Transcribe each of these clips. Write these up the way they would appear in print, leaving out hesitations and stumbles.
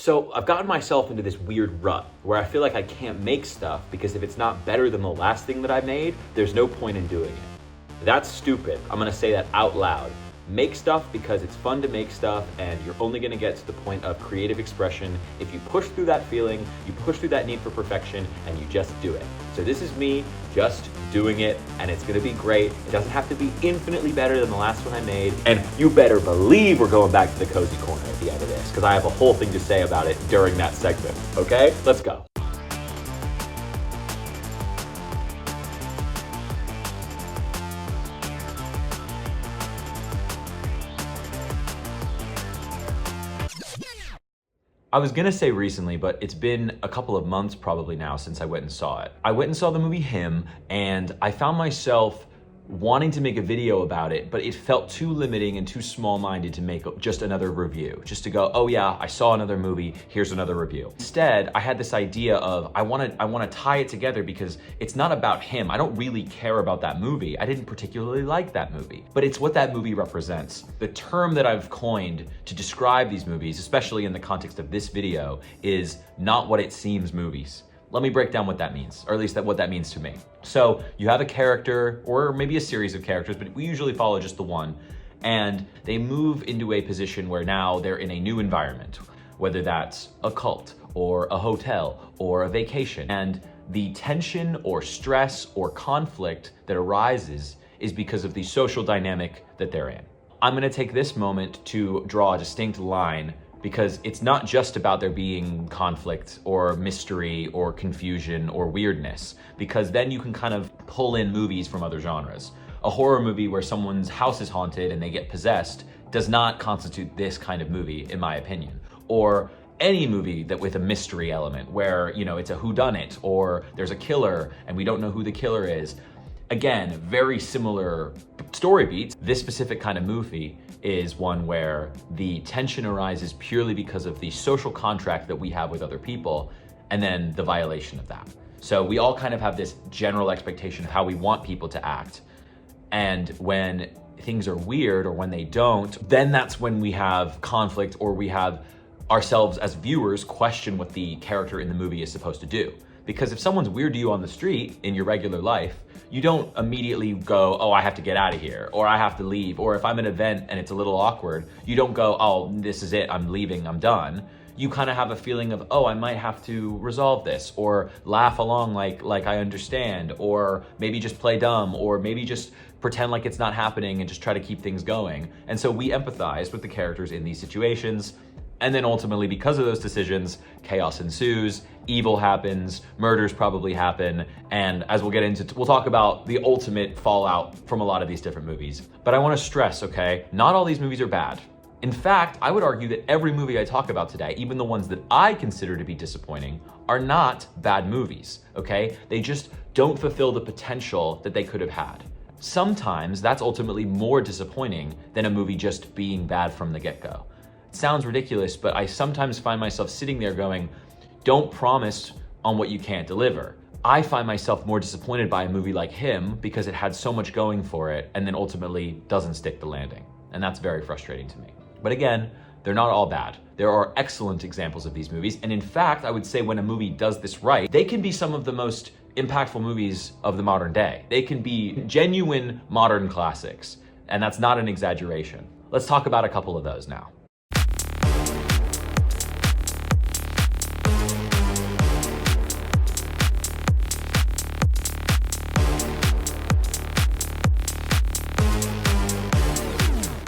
So I've gotten myself into this weird rut where I feel like I can't make stuff because if it's not better than the last thing that I made, there's no point in doing it. That's stupid. I'm gonna say that out loud. Make stuff because it's fun to make stuff, and you're only gonna get to the point of creative expression if you push through that feeling, you push through that need for perfection, and you just do it. So this is me just doing it, and it's gonna be great. It doesn't have to be infinitely better than the last one I made, and you better believe we're going back to the cozy corner at the end of this, because I have a whole thing to say about it during that segment, okay? Let's go. I was gonna say recently, but it's been a couple of months probably now since I went and saw it. I went and saw the movie Him, and I found myself wanting to make a video about it, but it felt too limiting and too small-minded to make just another review. Just to go, oh yeah, I saw another movie, here's another review. Instead, I had this idea of, I wanna tie it together because it's not about him. I don't really care about that movie. I didn't particularly like that movie, but it's what that movie represents. The term that I've coined to describe these movies, especially in the context of this video, is not what it seems movies. Let me break down what that means, or at least what that means to me. So you have a character, or maybe a series of characters, but we usually follow just the one, and they move into a position where now they're in a new environment, whether that's a cult, or a hotel, or a vacation. And the tension or stress or conflict that arises is because of the social dynamic that they're in. I'm gonna take this moment to draw a distinct line because it's not just about there being conflict or mystery or confusion or weirdness, because then you can kind of pull in movies from other genres. A horror movie where someone's house is haunted and they get possessed does not constitute this kind of movie, in my opinion. Or any movie that with a mystery element where, you know, it's a whodunit or there's a killer and we don't know who the killer is. Again, very similar story beats. This specific kind of movie is one where the tension arises purely because of the social contract that we have with other people and then the violation of that. So we all kind of have this general expectation of how we want people to act. And when things are weird or when they don't, then that's when we have conflict or we have ourselves as viewers question what the character in the movie is supposed to do. Because if someone's weird to you on the street in your regular life, you don't immediately go, oh, I have to get out of here, or I have to leave. Or if I'm at an event and it's a little awkward, you don't go, oh, this is it, I'm leaving, I'm done. You kind of have a feeling of, oh, I might have to resolve this, or laugh along like I understand, or maybe just play dumb, or maybe just pretend like it's not happening and just try to keep things going. And so we empathize with the characters in these situations. And then ultimately, because of those decisions, chaos ensues, evil happens, murders probably happen, and as we'll get into, we'll talk about the ultimate fallout from a lot of these different movies. But I want to stress, okay, not all these movies are bad. In fact, I would argue that every movie I talk about today, even the ones that I consider to be disappointing, are not bad movies, okay? They just don't fulfill the potential that they could have had. Sometimes that's ultimately more disappointing than a movie just being bad from the get-go. It sounds ridiculous, but I sometimes find myself sitting there going, don't promise on what you can't deliver. I find myself more disappointed by a movie like Him because it had so much going for it and then ultimately doesn't stick the landing. And that's very frustrating to me. But again, they're not all bad. There are excellent examples of these movies. And in fact, I would say when a movie does this right, they can be some of the most impactful movies of the modern day. They can be genuine modern classics. And that's not an exaggeration. Let's talk about a couple of those now.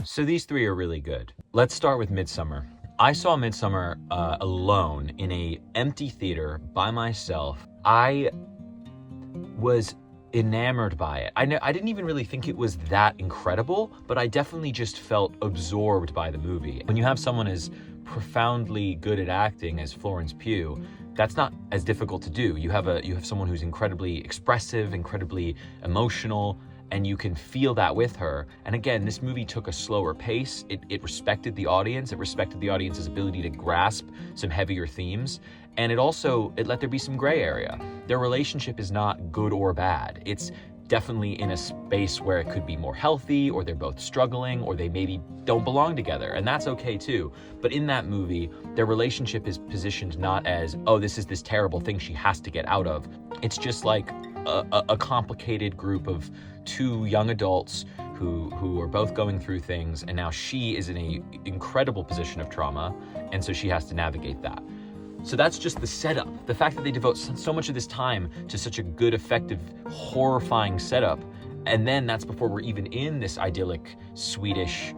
So these three are really good. Let's start with Midsommar. I saw Midsommar alone in an empty theater by myself. I was enamored by it. I didn't even really think it was that incredible, but I definitely just felt absorbed by the movie. When you have someone as profoundly good at acting as Florence Pugh, that's not as difficult to do. You have someone who's incredibly expressive, incredibly emotional, and you can feel that with her. And again, this movie took a slower pace. It respected the audience. It respected the audience's ability to grasp some heavier themes. And it let there be some gray area. Their relationship is not good or bad. It's definitely in a space where it could be more healthy, or they're both struggling, or they maybe don't belong together, and that's okay too. But in that movie, their relationship is positioned not as, oh, this is this terrible thing she has to get out of. It's just like a complicated group of two young adults who are both going through things, and now she is in a incredible position of trauma, and so she has to navigate that. So that's just the setup. The fact that they devote so much of this time to such a good, effective, horrifying setup, and then that's before we're even in this idyllic Swedish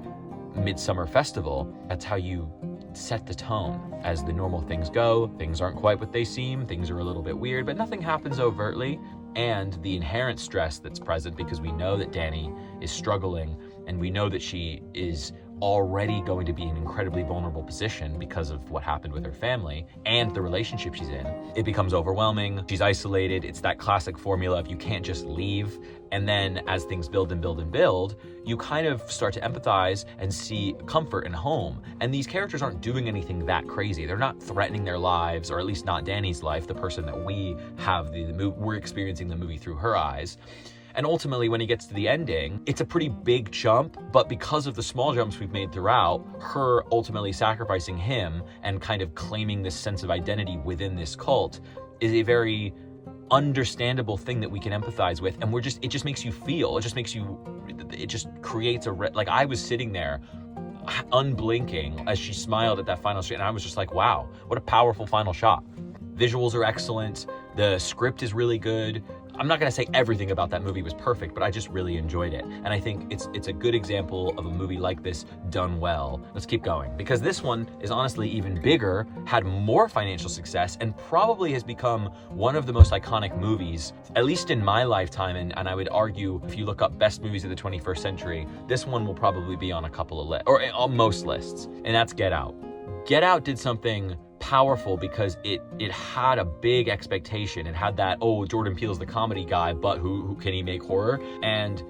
midsummer festival. That's how you set the tone. As the normal things go, things aren't quite what they seem, things are a little bit weird, but nothing happens overtly. And the inherent stress that's present, because we know that Danny is struggling, and we know that she is already going to be in an incredibly vulnerable position because of what happened with her family and the relationship she's in. It becomes overwhelming. She's isolated. It's that classic formula of you can't just leave. And then as things build and build and build, you kind of start to empathize and see comfort and home. And these characters aren't doing anything that crazy. They're not threatening their lives, or at least not Danny's life, the person that we have we're experiencing the movie through her eyes. And ultimately, when he gets to the ending, it's a pretty big jump, but because of the small jumps we've made throughout, her ultimately sacrificing him and kind of claiming this sense of identity within this cult is a very understandable thing that we can empathize with. And it just makes you feel, it just creates like I was sitting there unblinking as she smiled at that final shot, and I was just like, wow, what a powerful final shot. Visuals are excellent. The script is really good. I'm not gonna say everything about that movie was perfect, but I just really enjoyed it. And I think it's a good example of a movie like this done well. Let's keep going, because this one is honestly even bigger, had more financial success, and probably has become one of the most iconic movies, at least in my lifetime. And I would argue, if you look up best movies of the 21st century, this one will probably be on a couple of lists, or on most lists, and that's Get Out. Get Out did something powerful because it had a big expectation. It had that, oh, Jordan Peele's the comedy guy, but who can he make horror? And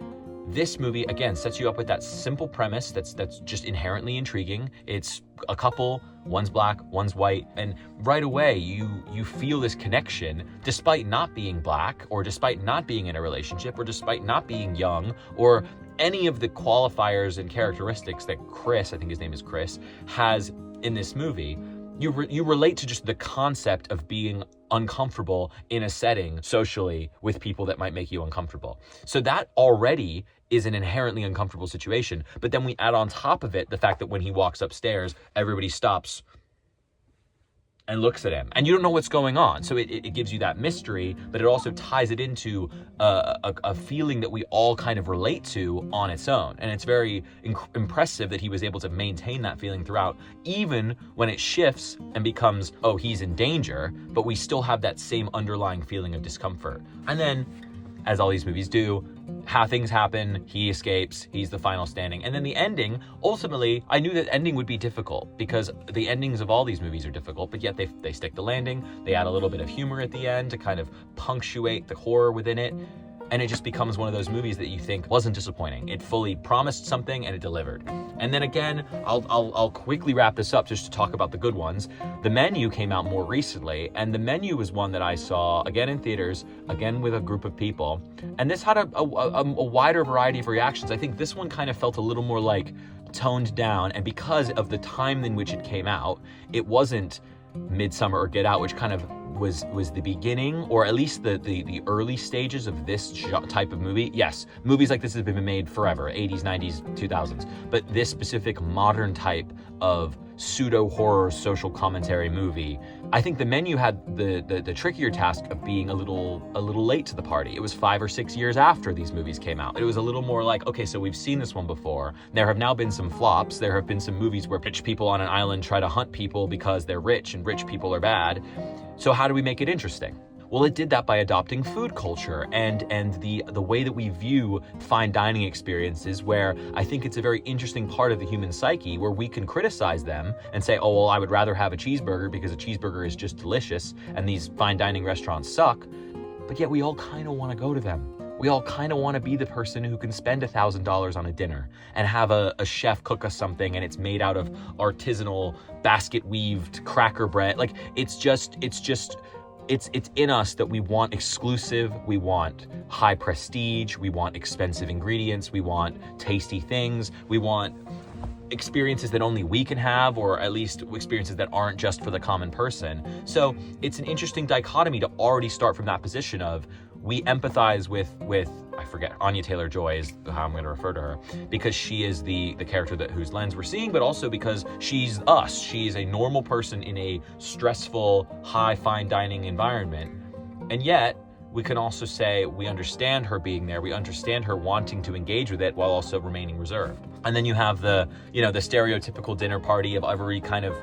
this movie, again, sets you up with that simple premise that's just inherently intriguing. It's a couple, one's black, one's white, and right away you feel this connection, despite not being black, or despite not being in a relationship, or despite not being young, or any of the qualifiers and characteristics that Chris, I think his name is Chris, has in this movie. You relate to just the concept of being uncomfortable in a setting socially with people that might make you uncomfortable. So that already is an inherently uncomfortable situation. But then we add on top of it the fact that when he walks upstairs, everybody stops and looks at him, and you don't know what's going on. So it gives you that mystery, but it also ties it into a feeling that we all kind of relate to on its own. And it's very impressive that he was able to maintain that feeling throughout, even when it shifts and becomes, oh, he's in danger, but we still have that same underlying feeling of discomfort. And then, as all these movies do, how things happen, he escapes, he's the final standing. And then the ending, ultimately, I knew that ending would be difficult, because the endings of all these movies are difficult, but yet they stick the landing. They add a little bit of humor at the end to kind of punctuate the horror within it. And it just becomes one of those movies that you think wasn't disappointing. It fully promised something and it delivered. And then again, I'll quickly wrap this up just to talk about the good ones. The Menu came out more recently, and The Menu was one that I saw again in theaters, again with a group of people. And this had a wider variety of reactions. I think this one kind of felt a little more like toned down, and because of the time in which it came out, it wasn't Midsummer or Get Out, which kind of was the beginning, or at least the early stages of this type of movie. Yes, movies like this have been made forever, 80s, 90s, 2000s, but this specific modern type of pseudo-horror social commentary movie, I think The Menu had the trickier task of being a little late to the party. It was 5 or 6 years after these movies came out. It was a little more like, okay, so we've seen this one before. There have now been some flops. There have been some movies where rich people on an island try to hunt people because they're rich and rich people are bad. So how do we make it interesting? Well, it did that by adopting food culture and the way that we view fine dining experiences, where I think it's a very interesting part of the human psyche where we can criticize them and say, oh, well, I would rather have a cheeseburger because a cheeseburger is just delicious and these fine dining restaurants suck. But yet we all kind of want to go to them. We all kind of want to be the person who can spend $1,000 on a dinner and have a chef cook us something and it's made out of artisanal basket weaved cracker bread. Like it's just it's in us that we want exclusive, we want high prestige, we want expensive ingredients, we want tasty things, we want experiences that only we can have, or at least experiences that aren't just for the common person. So it's an interesting dichotomy to already start from that position of, we empathize with I forget, Anya Taylor-Joy is how I'm going to refer to her, because she is the character whose lens we're seeing, but also because she's us. She's a normal person in a stressful, high fine dining environment. And yet, we can also say we understand her being there. We understand her wanting to engage with it while also remaining reserved. And then you have the stereotypical dinner party of every kind of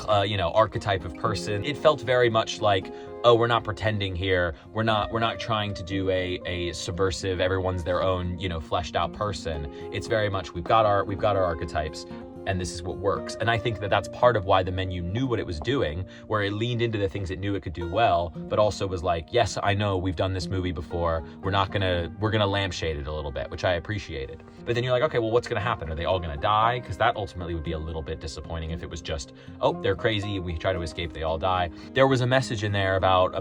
archetype of person. It felt very much like, oh, we're not pretending here. We're not trying to do a subversive, everyone's their own, fleshed out person. It's very much, we've got our archetypes, and this is what works. And I think that that's part of why the menu knew what it was doing, where it leaned into the things it knew it could do well, but also was like, yes, I know we've done this movie before. We're gonna lampshade it a little bit, which I appreciated. But then you're like, okay, well, what's gonna happen? Are they all gonna die? Because that ultimately would be a little bit disappointing if it was just, oh, they're crazy, we try to escape, they all die. There was a message in there about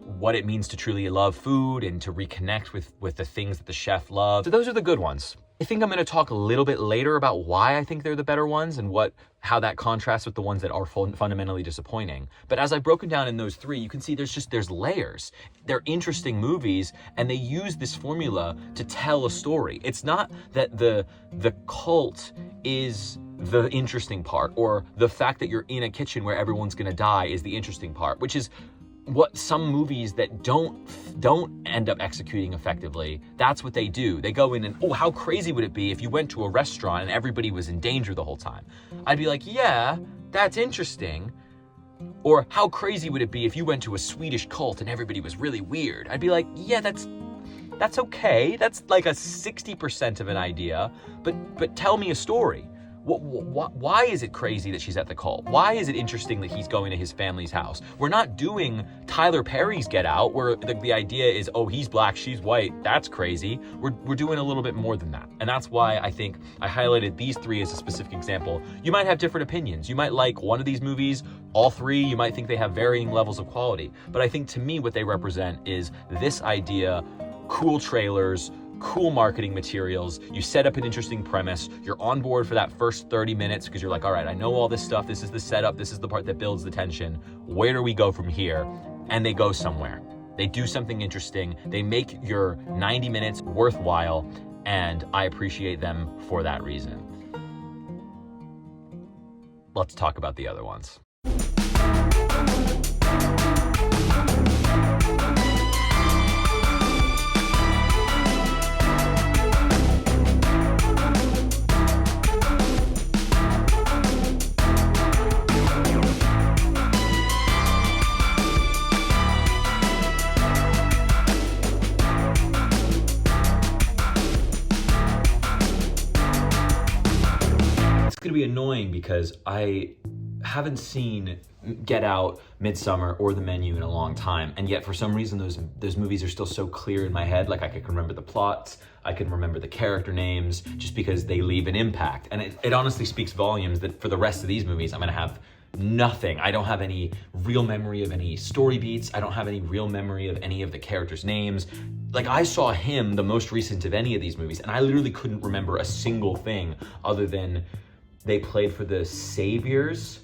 what it means to truly love food and to reconnect with the things that the chef loves. So those are the good ones. I think I'm going to talk a little bit later about why I think they're the better ones and how that contrasts with the ones that are fundamentally disappointing. But as I've broken down in those three, you can see there's layers. They're interesting movies, and they use this formula to tell a story. It's not that the cult is the interesting part, or the fact that you're in a kitchen where everyone's going to die is the interesting part, which is what some movies that don't end up executing effectively, that's what they do. They go in and, oh, how crazy would it be if you went to a restaurant and everybody was in danger the whole time? I'd be like, yeah, that's interesting. Or how crazy would it be if you went to a Swedish cult and everybody was really weird? I'd be like, yeah, that's okay. That's like a 60% of an idea, but tell me a story. Why is it crazy that she's at the cult? Why is it interesting that he's going to his family's house? We're not doing Tyler Perry's Get Out, where the idea is, oh, he's black, she's white, that's crazy. We're doing a little bit more than that. And that's why I think I highlighted these three as a specific example. You might have different opinions. You might like one of these movies, all three, you might think they have varying levels of quality. But I think to me what they represent is this idea, cool trailers, cool marketing materials, you set up an interesting premise, you're on board for that first 30 minutes because you're like, all right, I know all this stuff, this is the setup, this is the part that builds the tension, where do we go from here? And they go somewhere. They do something interesting, they make your 90 minutes worthwhile, and I appreciate them for that reason. Let's talk about the other ones. Going to be annoying because I haven't seen Get Out, Midsummer, or The Menu in a long time, and yet for some reason those movies are still so clear in my head. Like I can remember the plots, I can remember the character names, just because they leave an impact. And it honestly speaks volumes that for the rest of these movies I'm going to have nothing. I don't have any real memory of any story beats. I don't have any real memory of any of the characters' names. Like I saw Him, the most recent of any of these movies, and I literally couldn't remember a single thing other than they played for the saviors,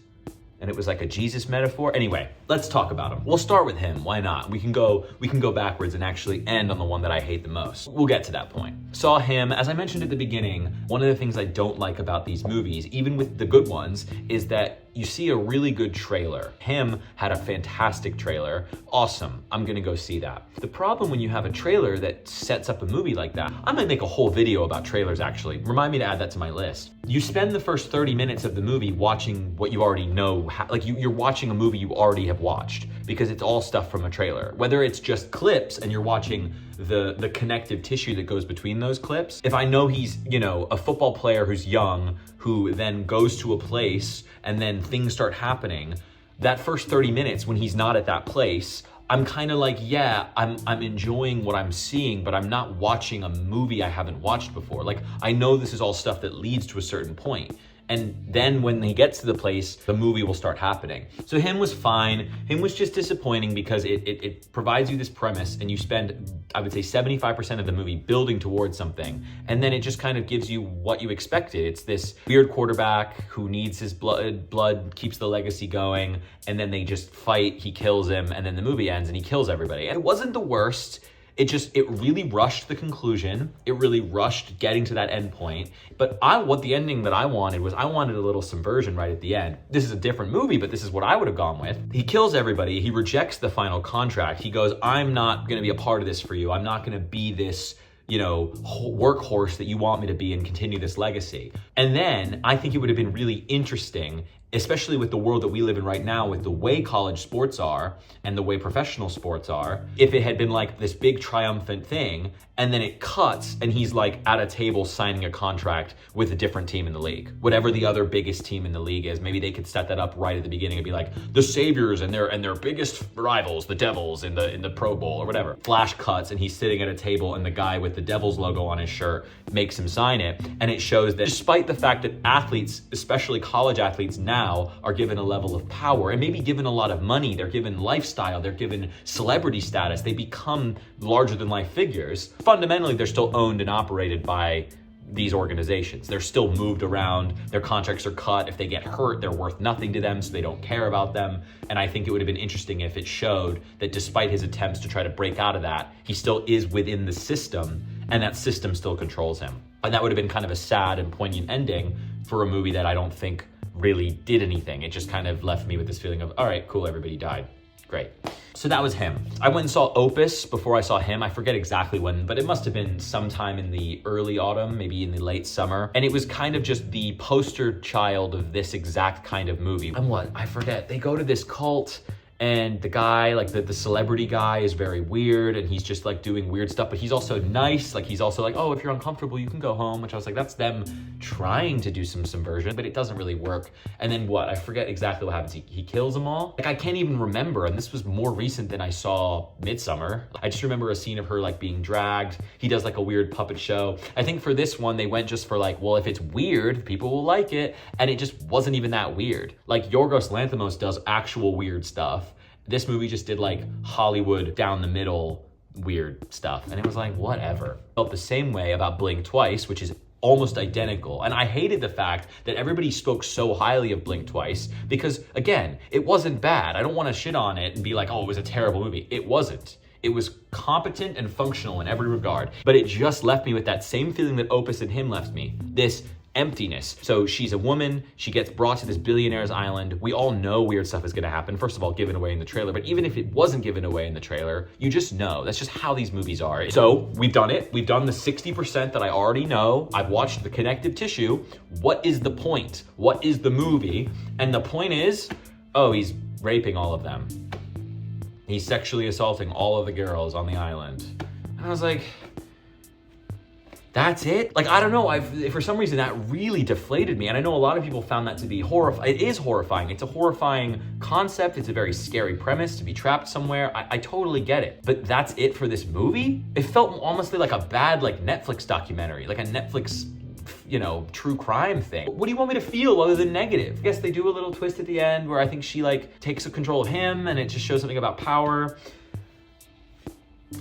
and it was like a Jesus metaphor. Anyway, let's talk about him. We'll start with him. Why not? We can go backwards and actually end on the one that I hate the most. We'll get to that point. Saw Him. As I mentioned at the beginning, one of the things I don't like about these movies, even with the good ones, is that you see a really good trailer. Him had a fantastic trailer. Awesome. I'm gonna go see that. The problem when you have a trailer that sets up a movie like that, I might make a whole video about trailers actually. Remind me to add that to my list. You spend the first 30 minutes of the movie watching what you already know. Like you're watching a movie you already have watched because it's all stuff from a trailer. Whether it's just clips and you're watching the connective tissue that goes between those clips. If I know he's, a football player who's young, who then goes to a place and then things start happening, that first 30 minutes when he's not at that place, I'm kind of like, yeah, I'm enjoying what I'm seeing, but I'm not watching a movie I haven't watched before. Like, I know this is all stuff that leads to a certain point. And then when he gets to the place, the movie will start happening. So him was fine. Him was just disappointing because it provides you this premise and you spend, I would say 75% of the movie building towards something. And then it just kind of gives you what you expected. It's this weird quarterback who needs his blood keeps the legacy going. And then they just fight, he kills him, and then the movie ends and he kills everybody. And it wasn't the worst. It really rushed the conclusion. It really rushed getting to that end point. But what the ending that I wanted was, I wanted a little subversion right at the end. This is a different movie, but this is what I would have gone with. He kills everybody. He rejects the final contract. He goes, I'm not going to be a part of this for you. I'm not going to be this, workhorse that you want me to be and continue this legacy. And then I think it would have been really interesting, especially with the world that we live in right now, with the way college sports are and the way professional sports are, if it had been like this big triumphant thing, and then it cuts and he's like at a table signing a contract with a different team in the league. Whatever the other biggest team in the league is, maybe they could set that up right at the beginning and be like, the Saviors and their biggest rivals, the Devils in the Pro Bowl or whatever. Flash cuts and he's sitting at a table and the guy with the Devils logo on his shirt makes him sign it. And it shows that despite the fact that athletes, especially college athletes now, are given a level of power and maybe given a lot of money, they're given lifestyle, they're given celebrity status, they become larger than life figures. Fundamentally, they're still owned and operated by these organizations. They're still moved around, their contracts are cut. If they get hurt, they're worth nothing to them, so they don't care about them. And I think it would have been interesting if it showed that despite his attempts to try to break out of that, he still is within the system, and that system still controls him. And that would have been kind of a sad and poignant ending for a movie that I don't think really did anything. It just kind of left me with this feeling of, all right, cool, everybody died. Great. So that was him. I went and saw Opus before I saw him. I forget exactly when, but it must have been sometime in the early autumn, maybe in the late summer. And it was kind of just the poster child of this exact kind of movie. And I forget. They go to this cult and the guy, like the celebrity guy, is very weird and he's just like doing weird stuff, but he's also nice. Like he's also like, oh, if you're uncomfortable, you can go home, which I was like, that's them trying to do some subversion, but it doesn't really work. And then I forget exactly what happens. He kills them all. Like I can't even remember. And this was more recent than I saw Midsummer. I just remember a scene of her like being dragged. He does like a weird puppet show. I think for this one, they went just for like, well, if it's weird, people will like it. And it just wasn't even that weird. Like Yorgos Lanthimos does actual weird stuff. This movie just did like Hollywood down the middle weird stuff. And it was like, whatever. Felt the same way about Blink Twice, which is almost identical. And I hated the fact that everybody spoke so highly of Blink Twice because, again, it wasn't bad. I don't want to shit on it and be like, oh, it was a terrible movie. It wasn't. It was competent and functional in every regard. But it just left me with that same feeling that Opus and him left me. This emptiness. So she's a woman, she gets brought to this billionaire's island. We all know weird stuff is gonna happen. First of all, given away in the trailer, but even if it wasn't given away in the trailer, you just know. That's just how these movies are. So we've done it. We've done the 60% that I already know. I've watched the connective tissue. What is the point? What is the movie? And the point is, oh, he's raping all of them. He's sexually assaulting all of the girls on the island. And I was like, that's it? Like, I don't know, for some reason that really deflated me. And I know a lot of people found that to be horrifying. It is horrifying. It's a horrifying concept. It's a very scary premise to be trapped somewhere. I totally get it. But that's it for this movie? It felt almost like a bad like Netflix documentary, like a Netflix, true crime thing. What do you want me to feel other than negative? I guess they do a little twist at the end where I think she like takes control of him and it just shows something about power.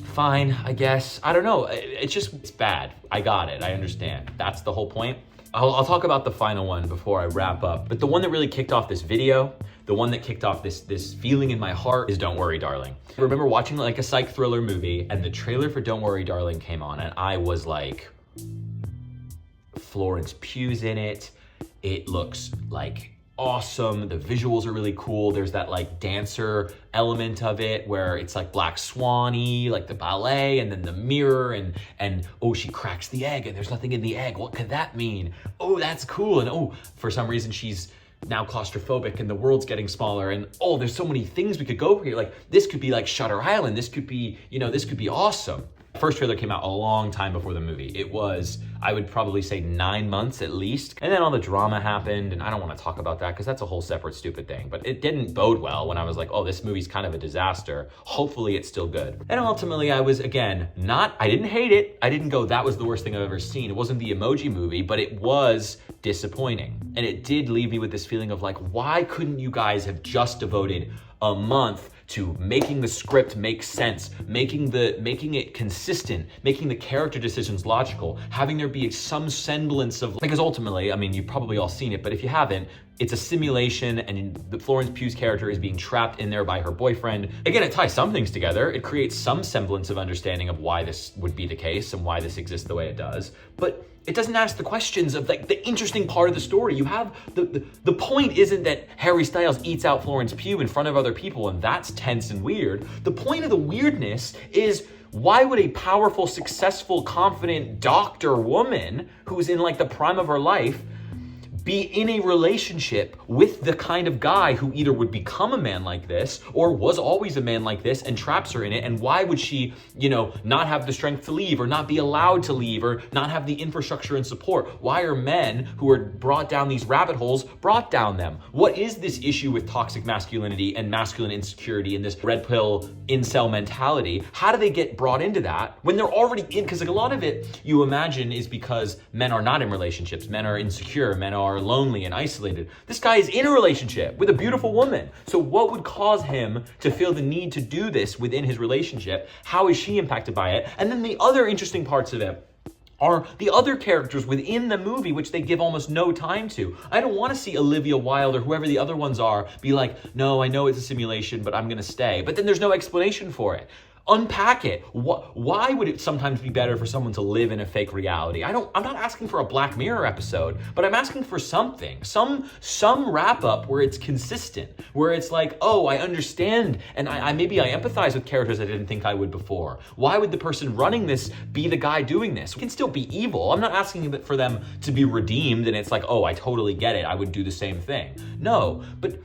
Fine, I guess. I don't know. It's bad. I got it. I understand. That's the whole point. I'll talk about the final one before I wrap up. But the one that really kicked off this video, the one that kicked off this feeling in my heart is Don't Worry, Darling. I remember watching like a psych thriller movie and the trailer for Don't Worry, Darling came on and I was like, Florence Pugh's in it. It looks like awesome. The visuals are really cool. There's that like dancer element of it where it's like Black Swan-y, like the ballet, and then the mirror and oh, she cracks the egg and there's nothing in the egg. What could that mean? Oh, that's cool. And oh, for some reason she's now claustrophobic and the world's getting smaller and oh, there's so many things we could go here. Like this could be like Shutter Island. This could be, this could be awesome. First trailer came out a long time before the movie. It was I would probably say 9 months at least. And then all the drama happened, and I don't want to talk about that because that's a whole separate stupid thing. But it didn't bode well when I was like, oh, this movie's kind of a disaster. Hopefully it's still good. And ultimately I was, again, I didn't hate it. I didn't go, that was the worst thing I've ever seen. It wasn't the Emoji Movie, but it was disappointing. And it did leave me with this feeling of like, why couldn't you guys have just devoted a month to making the script make sense, making it consistent, making the character decisions logical, having there be some semblance of, because ultimately, I mean, you've probably all seen it, but if you haven't, it's a simulation and Florence Pugh's character is being trapped in there by her boyfriend. Again, it ties some things together. It creates some semblance of understanding of why this would be the case and why this exists the way it does. But it doesn't ask the questions of like the interesting part of the story. You have the point isn't that Harry Styles eats out Florence Pugh in front of other people and that's tense and weird. The point of the weirdness is, why would a powerful, successful, confident doctor woman who's in like the prime of her life be in a relationship with the kind of guy who either would become a man like this or was always a man like this and traps her in it? And why would she, not have the strength to leave or not be allowed to leave or not have the infrastructure and support? Why are men who are brought down these rabbit holes brought down them? What is this issue with toxic masculinity and masculine insecurity and this red pill incel mentality? How do they get brought into that when they're already in? Because like a lot of it you imagine is because men are not in relationships, men are insecure, men are lonely and isolated. This guy is in a relationship with a beautiful woman. So what would cause him to feel the need to do this within his relationship? How is she impacted by it? And then the other interesting parts of it are the other characters within the movie, which they give almost no time to. I don't want to see Olivia Wilde or whoever the other ones are be like, no, I know it's a simulation, but I'm going to stay. But then there's no explanation for it. Unpack it. Why would it sometimes be better for someone to live in a fake reality? I'm not asking for a Black Mirror episode, but I'm asking for something, some wrap up where it's consistent, where it's like, oh, I understand, and maybe I empathize with characters I didn't think I would before. Why would the person running this be the guy doing this? It can still be evil. I'm not asking for them to be redeemed, and it's like, oh, I totally get it. I would do the same thing. No, but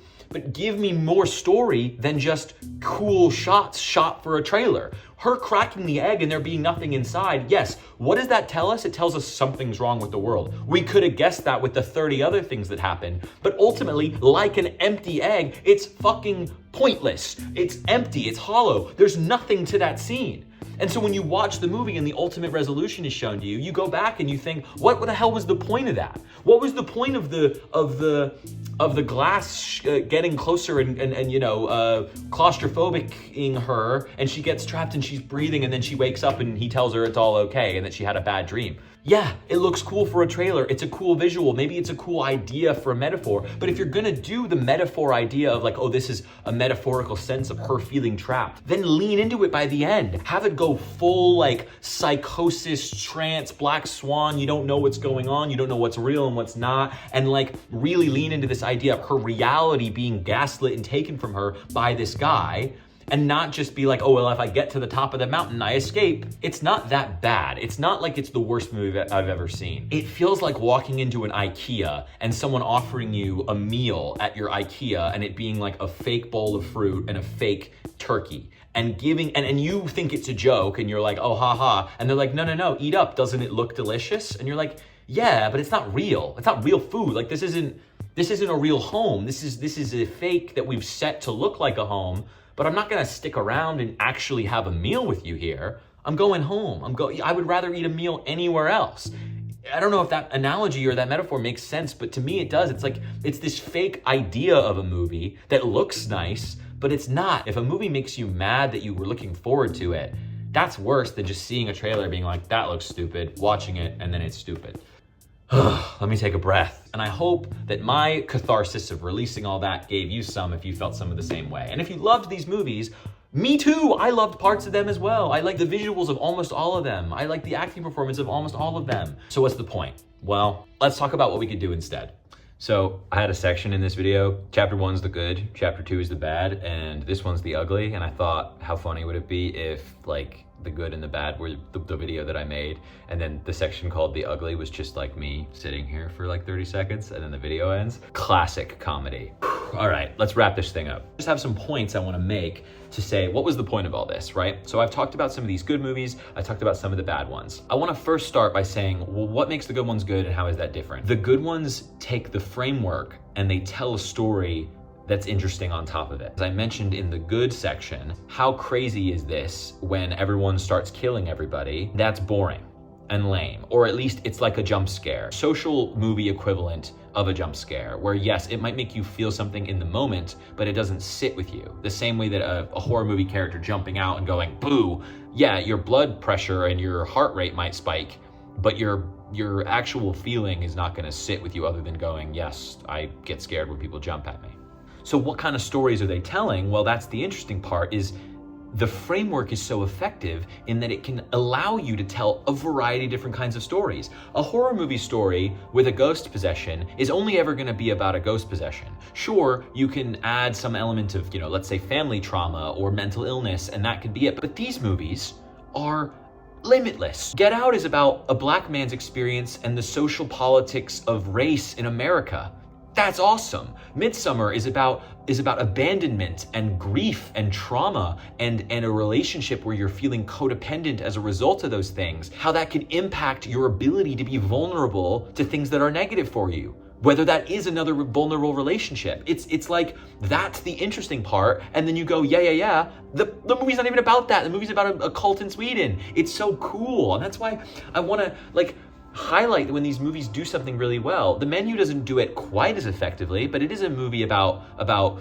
give me more story than just cool shots shot for a trailer. Her cracking the egg and there being nothing inside, yes, what does that tell us? It tells us something's wrong with the world. We could have guessed that with the 30 other things that happened, but ultimately, like an empty egg, it's fucking pointless. It's empty, it's hollow. There's nothing to that scene. And so when you watch the movie and the ultimate resolution is shown to you, you go back and you think, what the hell was the point of that? What was the point of the glass getting closer and claustrophobic-ing her, and she gets trapped and she's breathing, and then she wakes up and he tells her it's all okay and that she had a bad dream? Yeah, it looks cool for a trailer. It's a cool visual. Maybe it's a cool idea for a metaphor. But if you're gonna do the metaphor idea of like, oh, this is a metaphorical sense of her feeling trapped, then lean into it by the end. Have it go full like psychosis, trance, black swan. You don't know what's going on. You don't know what's real and what's not. And like really lean into this idea of her reality being gaslit and taken from her by this guy. And not just be like, oh, well, if I get to the top of the mountain, I escape. It's not that bad. It's not like it's the worst movie I've ever seen. It feels like walking into an IKEA and someone offering you a meal at your IKEA and it being like a fake bowl of fruit and a fake turkey. And giving, and you think it's a joke and you're like, oh, haha. And they're like, no, eat up. Doesn't it look delicious? And you're like, yeah, but it's not real. It's not real food. Like this isn't a real home. This is a fake that we've set to look like a home. But I'm not gonna stick around and actually have a meal with you here. I'm going home. I would rather eat a meal anywhere else. I don't know if that analogy or that metaphor makes sense, but to me it does. It's like, it's this fake idea of a movie that looks nice, but it's not. If a movie makes you mad that you were looking forward to it, that's worse than just seeing a trailer being like, that looks stupid, watching it, and then it's stupid. Let me take a breath. And I hope that my catharsis of releasing all that gave you some if you felt some of the same way. And if you loved these movies, me too, I loved parts of them as well. I like the visuals of almost all of them. I like the acting performance of almost all of them. So what's the point? Well, let's talk about what we could do instead. So I had a section in this video. Chapter 1's the good, chapter 2 is the bad, and this one's the ugly. And I thought, how funny would it be if like The Good and the Bad were the video that I made. And then the section called The Ugly was just like me sitting here for like 30 seconds and then the video ends. Classic comedy. All right, let's wrap this thing up. Just have some points I want to make to say, what was the point of all this, right? So I've talked about some of these good movies. I talked about some of the bad ones. I want to first start by saying, well, what makes the good ones good and how is that different? The good ones take the framework and they tell a story that's interesting on top of it. As I mentioned in the good section, how crazy is this when everyone starts killing everybody? That's boring and lame, or at least it's like a jump scare. Social movie equivalent of a jump scare, where yes, it might make you feel something in the moment, but it doesn't sit with you. The same way that a horror movie character jumping out and going, boo, yeah, your blood pressure and your heart rate might spike, but your actual feeling is not gonna sit with you other than going, yes, I get scared when people jump at me. So what kind of stories are they telling? Well, that's the interesting part, is the framework is so effective in that it can allow you to tell a variety of different kinds of stories. A horror movie story with a ghost possession is only ever gonna be about a ghost possession. Sure, you can add some element of, let's say family trauma or mental illness, and that could be it. But these movies are limitless. Get Out is about a black man's experience and the social politics of race in America. That's awesome. Midsommar is about abandonment and grief and trauma and a relationship where you're feeling codependent as a result of those things. How that can impact your ability to be vulnerable to things that are negative for you. Whether that is another vulnerable relationship. It's like, that's the interesting part. And then you go, yeah. The movie's not even about that. The movie's about a cult in Sweden. It's so cool. And that's why I wanna highlight when these movies do something really well. The Menu doesn't do it quite as effectively, but it is a movie about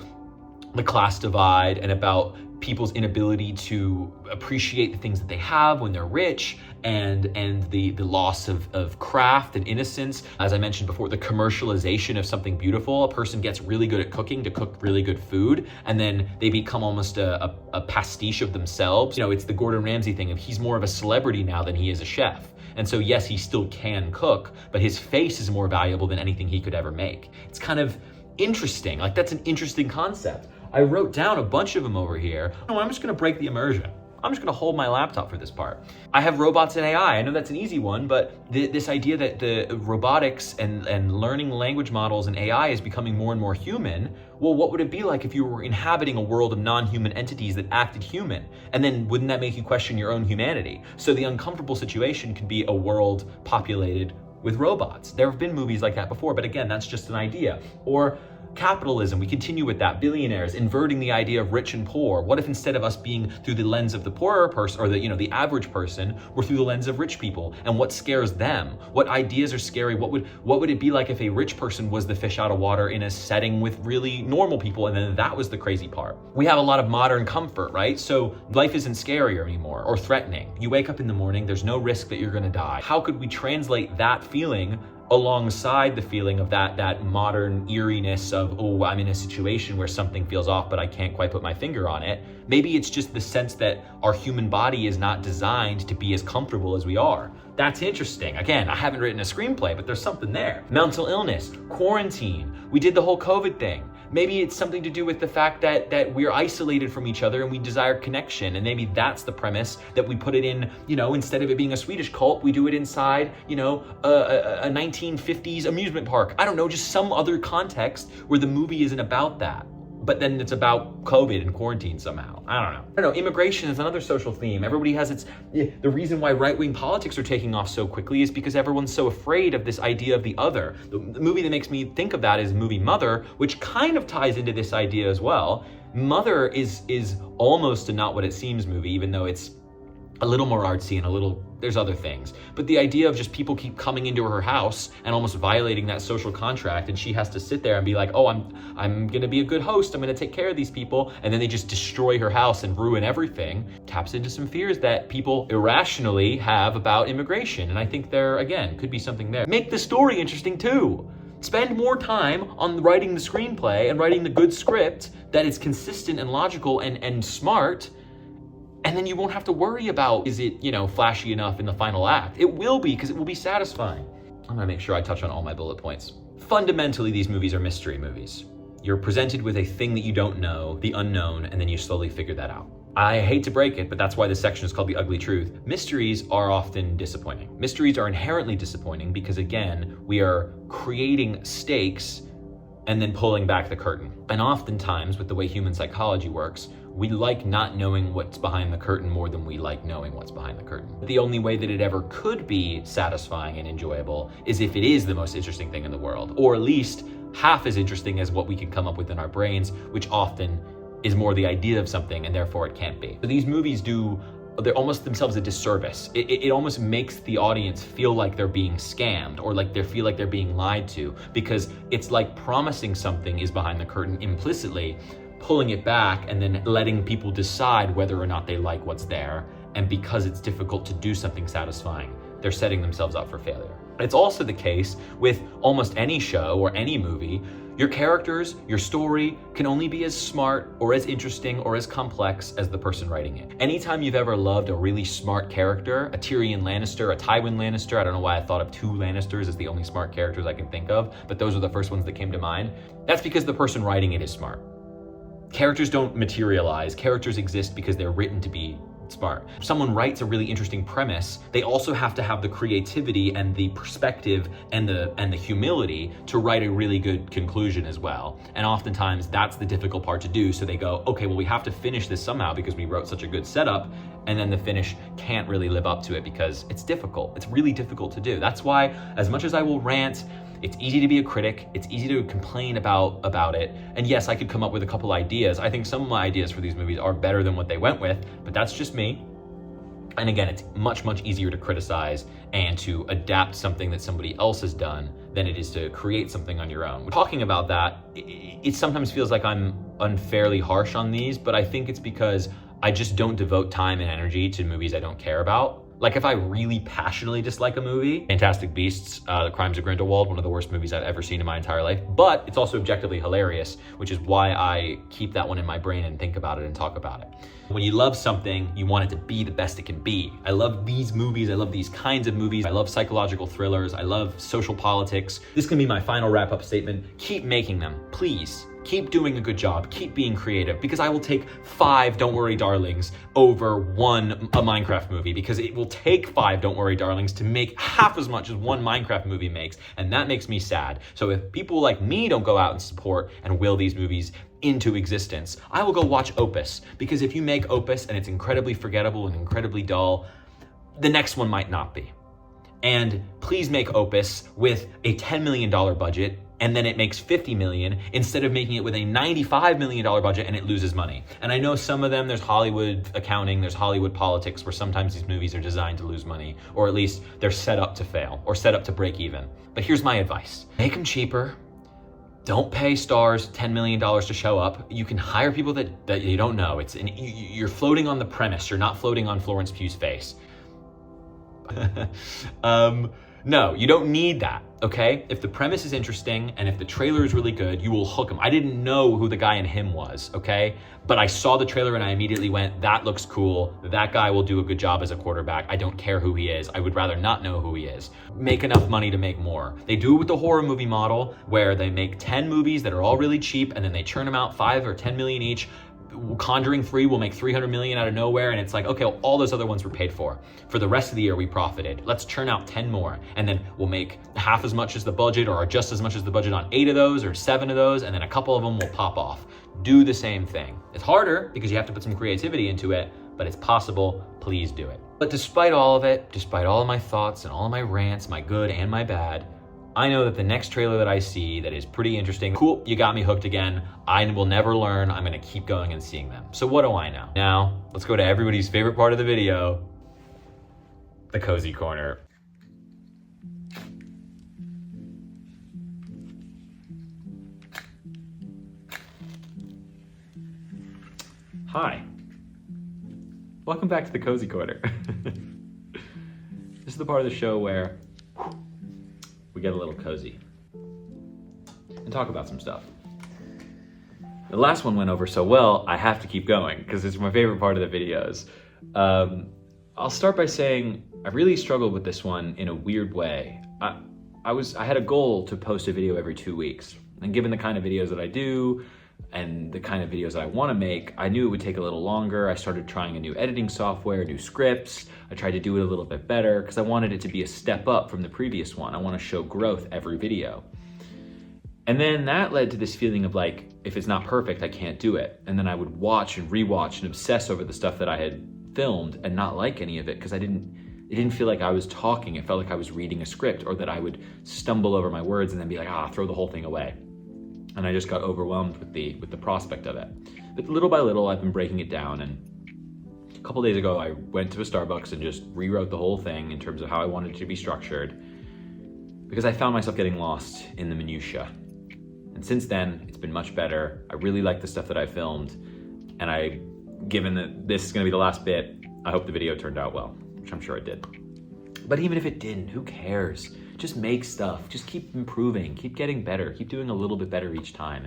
the class divide and about people's inability to appreciate the things that they have when they're rich, and the loss of craft and innocence. As I mentioned before, the commercialization of something beautiful. A person gets really good at cooking to cook really good food, and then they become almost a pastiche of themselves. It's the Gordon Ramsay thing of he's more of a celebrity now than he is a chef. And so yes, he still can cook, but his face is more valuable than anything he could ever make. It's kind of interesting. That's an interesting concept. I wrote down a bunch of them over here. I'm just gonna break the immersion. I'm just gonna hold my laptop for this part. I have robots and AI. I know that's an easy one, but this idea that the robotics and learning language models and AI is becoming more and more human, well, what would it be like if you were inhabiting a world of non-human entities that acted human? And then wouldn't that make you question your own humanity? So the uncomfortable situation could be a world populated with robots. There have been movies like that before, but again, that's just an idea. Or capitalism, we continue with that. Billionaires inverting the idea of rich and poor. What if instead of us being through the lens of the poorer person, or the average person, we're through the lens of rich people? And what scares them? What ideas are scary? What would it be like if a rich person was the fish out of water in a setting with really normal people? And then that was the crazy part. We have a lot of modern comfort, right? So life isn't scarier anymore or threatening. You wake up in the morning, there's no risk that you're gonna die. How could we translate that feeling alongside the feeling of that modern eeriness of, oh, I'm in a situation where something feels off, but I can't quite put my finger on it? Maybe it's just the sense that our human body is not designed to be as comfortable as we are. That's interesting. Again, I haven't written a screenplay, but there's something there. Mental illness, quarantine. We did the whole COVID thing. Maybe it's something to do with the fact that we're isolated from each other and we desire connection. And maybe that's the premise that we put it in, instead of it being a Swedish cult, we do it inside, a 1950s amusement park. I don't know, just some other context where the movie isn't about that. But then it's about COVID and quarantine somehow. I don't know. Immigration is another social theme. Everybody has the reason why right-wing politics are taking off so quickly is because everyone's so afraid of this idea of the other. The movie that makes me think of that is the movie Mother, which kind of ties into this idea as well. Mother is almost a Not What It Seems movie, even though it's a little more artsy and there's other things. But the idea of just people keep coming into her house and almost violating that social contract, and she has to sit there and be like, oh, I'm gonna be a good host, I'm gonna take care of these people, and then they just destroy her house and ruin everything, taps into some fears that people irrationally have about immigration. And I think there, again, could be something there. Make the story interesting too. Spend more time on writing the screenplay and writing the good script that is consistent and logical and smart. And then you won't have to worry about, is it, flashy enough in the final act? It will be, because it will be satisfying. I'm gonna make sure I touch on all my bullet points. Fundamentally, these movies are mystery movies. You're presented with a thing that you don't know, the unknown, and then you slowly figure that out. I hate to break it, but that's why this section is called The Ugly Truth. Mysteries are often disappointing. Mysteries are inherently disappointing because, again, we are creating stakes and then pulling back the curtain. And oftentimes, with the way human psychology works, we like not knowing what's behind the curtain more than we like knowing what's behind the curtain. The only way that it ever could be satisfying and enjoyable is if it is the most interesting thing in the world, or at least half as interesting as what we can come up with in our brains, which often is more the idea of something, and therefore it can't be. So these movies they're almost themselves a disservice. It almost makes the audience feel like they're being scammed, or like they feel like they're being lied to, because it's like promising something is behind the curtain implicitly, pulling it back and then letting people decide whether or not they like what's there. And because it's difficult to do something satisfying, they're setting themselves up for failure. It's also the case with almost any show or any movie. Your characters, your story can only be as smart or as interesting or as complex as the person writing it. Anytime you've ever loved a really smart character, a Tyrion Lannister, a Tywin Lannister, I don't know why I thought of two Lannisters as the only smart characters I can think of, but those are the first ones that came to mind. That's because the person writing it is smart. Characters don't materialize. Characters exist because they're written to be smart. If someone writes a really interesting premise, they also have to have the creativity and the perspective and the humility to write a really good conclusion as well. And oftentimes that's the difficult part to do. So they go, okay, well, we have to finish this somehow because we wrote such a good setup. And then the finish can't really live up to it because it's difficult. It's really difficult to do. That's why, as much as I will rant, it's easy to be a critic. It's easy to complain about it. And yes, I could come up with a couple ideas. I think some of my ideas for these movies are better than what they went with, but that's just me. And again, it's much, much easier to criticize and to adapt something that somebody else has done than it is to create something on your own. Talking about that, it sometimes feels like I'm unfairly harsh on these, but I think it's because I just don't devote time and energy to movies I don't care about. Like if I really passionately dislike a movie, Fantastic Beasts, The Crimes of Grindelwald, one of the worst movies I've ever seen in my entire life, but it's also objectively hilarious, which is why I keep that one in my brain and think about it and talk about it. When you love something, you want it to be the best it can be. I love these movies. I love these kinds of movies. I love psychological thrillers. I love social politics. This can be my final wrap-up statement. Keep making them, please. Keep doing a good job, keep being creative, because I will take 5 Don't Worry Darlings over a Minecraft movie, because it will take 5 Don't Worry Darlings to make half as much as one Minecraft movie makes, and that makes me sad. So if people like me don't go out and support and will these movies into existence, I will go watch Opus, because if you make Opus and it's incredibly forgettable and incredibly dull, the next one might not be. And please make Opus with a $10 million budget, and then it makes $50 million instead of making it with a $95 million budget and it loses money. And I know some of them, there's Hollywood accounting, there's Hollywood politics, where sometimes these movies are designed to lose money, or at least they're set up to fail or set up to break even. But here's my advice. Make them cheaper. Don't pay stars $10 million to show up. You can hire people that you don't know. You're floating on the premise. You're not floating on Florence Pugh's face. No, you don't need that, okay? If the premise is interesting and if the trailer is really good, you will hook them. I didn't know who the guy in Him was, okay? But I saw the trailer and I immediately went, that looks cool. That guy will do a good job as a quarterback. I don't care who he is. I would rather not know who he is. Make enough money to make more. They do it with the horror movie model, where they make 10 movies that are all really cheap and then they churn them out 5 or 10 million each. Conjuring 3 will make 300 million out of nowhere, and it's like, okay, well, all those other ones were paid for. For the rest of the year, we profited. Let's churn out 10 more, and then we'll make half as much as the budget, or just as much as the budget on 8 of those, or 7 of those, and then a couple of them will pop off. Do the same thing. It's harder because you have to put some creativity into it, but it's possible. Please do it. But despite all of it, despite all of my thoughts and all of my rants, my good and my bad, I know that the next trailer that I see that is pretty interesting, cool, you got me hooked again. I will never learn. I'm gonna keep going and seeing them. So what do I know? Now, let's go to everybody's favorite part of the video, the cozy corner. Hi. Welcome back to the cozy corner. This is the part of the show where we get a little cozy and talk about some stuff. The last one went over so well, I have to keep going because it's my favorite part of the videos. I'll start by saying I really struggled with this one in a weird way. I had a goal to post a video every 2 weeks, and given the kind of videos that I do, and the kind of videos that I want to make, I knew it would take a little longer. I started trying a new editing software, new scripts. I tried to do it a little bit better because I wanted it to be a step up from the previous one. I want to show growth every video. And then that led to this feeling of like, if it's not perfect, I can't do it. And then I would watch and rewatch and obsess over the stuff that I had filmed and not like any of it because it didn't feel like I was talking. It felt like I was reading a script, or that I would stumble over my words and then be like, throw the whole thing away. And I just got overwhelmed with the prospect of it. But little by little, I've been breaking it down. And a couple days ago, I went to a Starbucks and just rewrote the whole thing in terms of how I wanted it to be structured, because I found myself getting lost in the minutia. And since then, it's been much better. I really like the stuff that I filmed. And given that this is gonna be the last bit, I hope the video turned out well, which I'm sure it did. But even if it didn't, who cares? Just make stuff, just keep improving, keep getting better, keep doing a little bit better each time,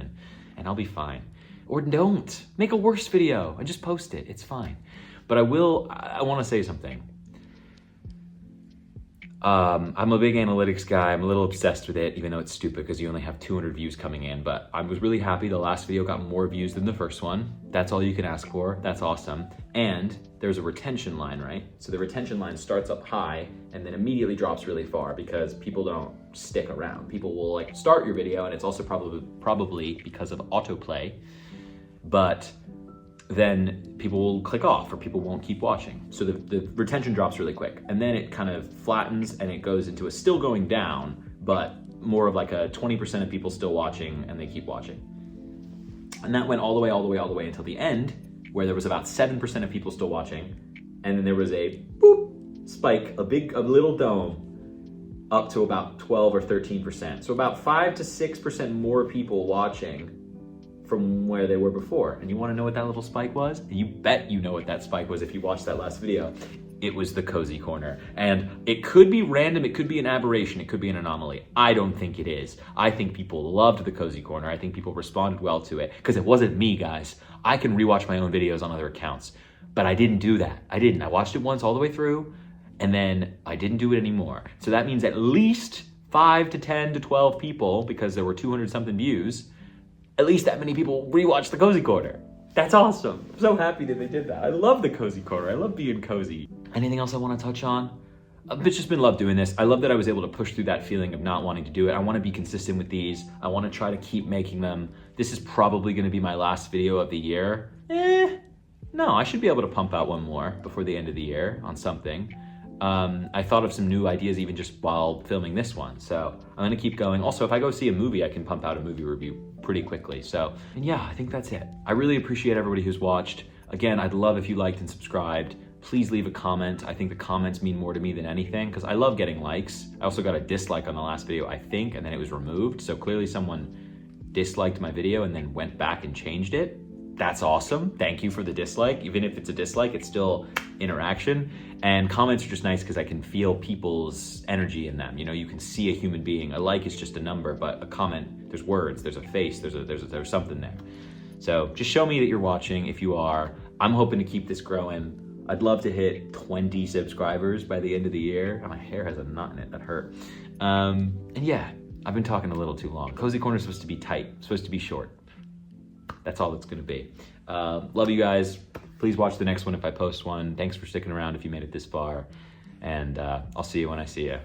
and I'll be fine. Or don't, make a worse video and just post it, it's fine. But I wanna say something. I'm a big analytics guy. I'm a little obsessed with it, even though it's stupid because you only have 200 views coming in. But I was really happy the last video got more views than the first one. That's all you can ask for. That's awesome. And there's a retention line, right? So the retention line starts up high and then immediately drops really far because people don't stick around. People will like start your video, and it's also probably because of autoplay, but then people will click off or people won't keep watching. So the retention drops really quick, and then it kind of flattens and it goes into a still going down, but more of like a 20% of people still watching and they keep watching. And that went all the way until the end, where there was about 7% of people still watching. And then there was a boop spike, a little dome up to about 12 or 13%. So about 5 to 6% more people watching from where they were before. And you wanna know what that little spike was? You bet you know what that spike was if you watched that last video. It was the cozy corner. And it could be random, it could be an aberration, it could be an anomaly. I don't think it is. I think people loved the cozy corner. I think people responded well to it, because it wasn't me, guys. I can rewatch my own videos on other accounts, but I didn't do that. I watched it once all the way through, and then I didn't do it anymore. So that means at least 5 to 10 to 12 people, because there were 200 something views, at least that many people rewatched the cozy corner. That's awesome. I'm so happy that they did that. I love the cozy corner. I love being cozy. Anything else I want to touch on? It's just been love doing this. I love that I was able to push through that feeling of not wanting to do it. I want to be consistent with these. I want to try to keep making them. This is probably going to be my last video of the year. No, I should be able to pump out one more before the end of the year on something. I thought of some new ideas even just while filming this one. So I'm gonna keep going. Also, if I go see a movie, I can pump out a movie review pretty quickly. So, and yeah, I think that's it. I really appreciate everybody who's watched. Again, I'd love if you liked and subscribed. Please leave a comment. I think the comments mean more to me than anything, because I love getting likes. I also got a dislike on the last video, I think, and then it was removed. So clearly someone disliked my video and then went back and changed it. That's awesome. Thank you for the dislike. Even if it's a dislike, it's still interaction. And comments are just nice because I can feel people's energy in them. You know, you can see a human being. A like is just a number, but a comment, there's words, there's a face, there's something there. So just show me that you're watching if you are. I'm hoping to keep this growing. I'd love to hit 20 subscribers by the end of the year. Oh, my hair has a knot in it, that hurt. And yeah, I've been talking a little too long. Cozy Corner is supposed to be tight, supposed to be short. That's all it's gonna be. Love you guys. Please watch the next one if I post one. Thanks for sticking around if you made it this far. And I'll see you when I see you.